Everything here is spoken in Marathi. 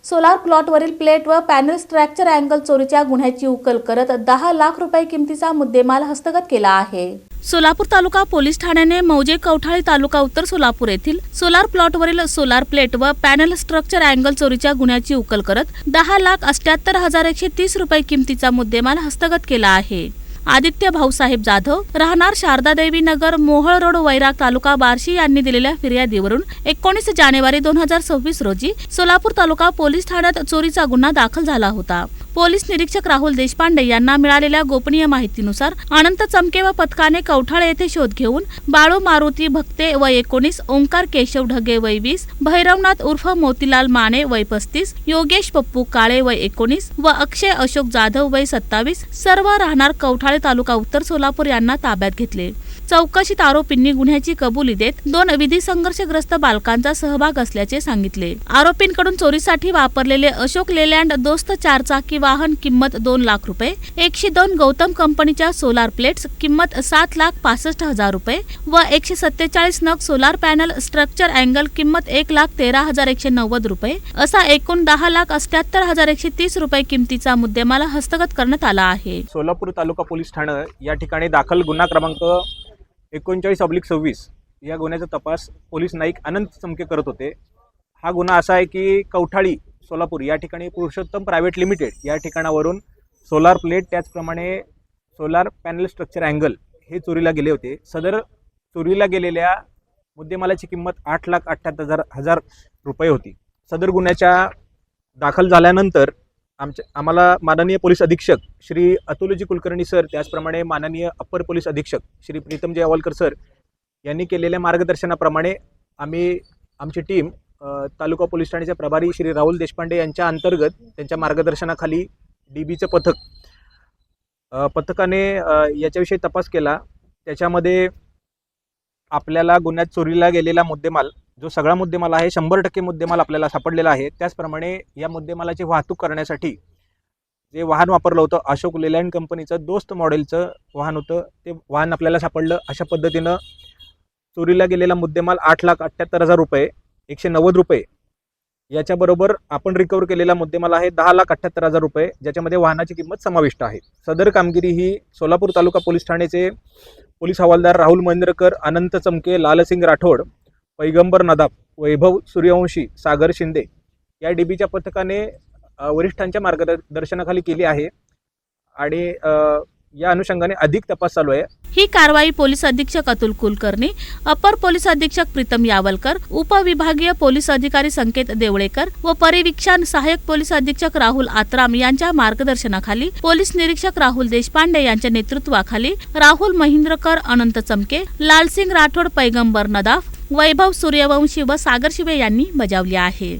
सोलार प्लॉटवरील प्लेट व पॅनल स्ट्रक्चर अँगल चोरीच्या गुन्ह्याची उकल करत 10 लाख रुपये किमतीचा मुद्देमाल हस्तगत केला आहे। सोलापूर तालुका पोलीस ठाण्याने मौजे कवठाळी तालुका उत्तर सोलापूर येथील सोलार प्लॉटवरील सोलार प्लेट व पॅनल स्ट्रक्चर अँगल चोरीच्या गुन्ह्याची उकल करत 10,78,130 रुपये किमतीचा मुद्देमाल हस्तगत केला आहे। आदित्य भाऊसाहेब जाधव राहणार शारदादेवी नगर मोहोळ रोड वैराग तालुका बार्शी यांनी दिलेल्या फिर्यादीवरून 19 जानेवारी 2026 रोजी सोलापूर तालुका पोलीस ठाण्यात चोरीचा गुन्हा दाखल झाला होता। पोलीस निरीक्षक राहुल देशपांडे यांना मिळालेल्या गोपनीय माहितीनुसार अनंत चमके व पथकाने कवठाळे येथे शोध घेऊन बाळू मारुती भक्ते वय 19, ओंकार केशव ढगे वय 20, भैरवनाथ उर्फ मोतीलाल माने वय 35, योगेश पप्पू काळे वय 19 व अक्षय अशोक जाधव वय 27 सर्व राहणार कवठाळे तालुका उत्तर सोलापूर यांना ताब्यात घेतले। चौकशीत आरोपींनी गुन्ह्याची कबुली देत 2 विधी संघर्षग्रस्त बालकांचा सहभाग असल्याचे सांगितले। आरोपींकडून चोरीसाठी वापरलेले अशोक लेलँड दोस्त 4 चाकी वाहन किंमत 2 लाख रुपये, 102 गौतम कंपनीच्या सोलार प्लेट्स किंमत 7,65,000 रुपये व 147 नग सोलार पॅनल स्ट्रक्चर अँगल किंमत 1,13,190 रुपये असा एकूण 10,78,130 रुपये किमतीचा मुद्देमाल हस्तगत करण्यात आला आहे। सोलापूर तालुका पोलीस ठाणे या ठिकाणी दाखल गुन्हा क्रमांक 39/26 या गुन्ह्याचा तपास पोलीस नाईक अनंत चमके करत होते। हा गुन्हा असा आहे की कवठाळी सोलापूर या ठिकाणी पुरुषोत्तम प्रायव्हेट लिमिटेड या ठिकाणावरून सोलार प्लेट त्याचप्रमाणे सोलार पॅनल स्ट्रक्चर अँगल हे चोरीला गेले होते। सदर चोरीला गेलेल्या मुद्देमालाची किंमत 8,78,000 रुपये होती। सदर गुन्ह्याच्या दाखल झाल्यानंतर आम्हाला माननीय पोलीस अधीक्षक श्री अतुलजी कुलकर्णी सर त्याचप्रमाणे माननीय अप्पर पोलीस अधीक्षक श्री प्रीतमजी अवलकर सर यांनी केलेल्या मार्गदर्शनाप्रमाणे आमची टीम तालुका पोलीस ठाण्याचे प्रभारी श्री राहुल देशपांडे यांच्या अंतर्गत त्यांच्या मार्गदर्शनाखाली डीबीचे पथकाने याच्याविषयी तपास केला। त्याच्यामध्ये आपल्याला गुन्ह्यात चोरीला गेलेला मुद्देमाल जो सगळा मुद्देमाल आहे 100% मुद्देमाल आपल्याला सापडलेला आहे। त्याचप्रमाणे या मुद्देमालाची वाहतूक करण्यासाठी जे वाहन वापरलं होतं अशोक लेलँड कंपनीचं दोस्त मॉडेलचं वाहन होतं, ते वाहन आपल्याला सापडलं। अशा पद्धतीनं चोरीला गेलेला मुद्देमाल 8,78,000 रुपये, 190 रुपये याच्याबरोबर आपण रिकवर केलेला मुद्देमाल आहे 10,78,000 रुपये, ज्याच्यामध्ये वाहनाची किंमत समाविष्ट आहे। सदर कामगिरी ही सोलापूर तालुका पोलीस ठाण्याचे पोलीस हवालदार राहुल महेंद्रकर, अनंत चमके, लालसिंग राठोड, पैगंबर नदाब, वैभव सूर्यवंशी, सागर शिंदे या डीबीच्या पथकाने वरिष्ठांच्या मार्गदर्शनाखाली केली आहे आणि या अनुषंगाने अधिक तपास चालू आहे। ही कारवाई पोलीस अधीक्षक अतुल कुलकर्णी, अपर पोलीस अधीक्षक प्रीतम यावलकर, उपविभागीय पोलीस अधिकारी संकेत देवळेकर व परिवीक्षण सहाय्यक पोलीस अधीक्षक राहुल आत्राम यांच्या मार्गदर्शनाखाली पोलीस निरीक्षक राहुल देशपांडे यांच्या नेतृत्वाखाली राहुल महेंद्रकर, अनंत चमके, लालसिंग राठोड, पैगंबर नदाफ, वैभव सूर्यवंशी व सागर शिवे यांनी बजावली आहे।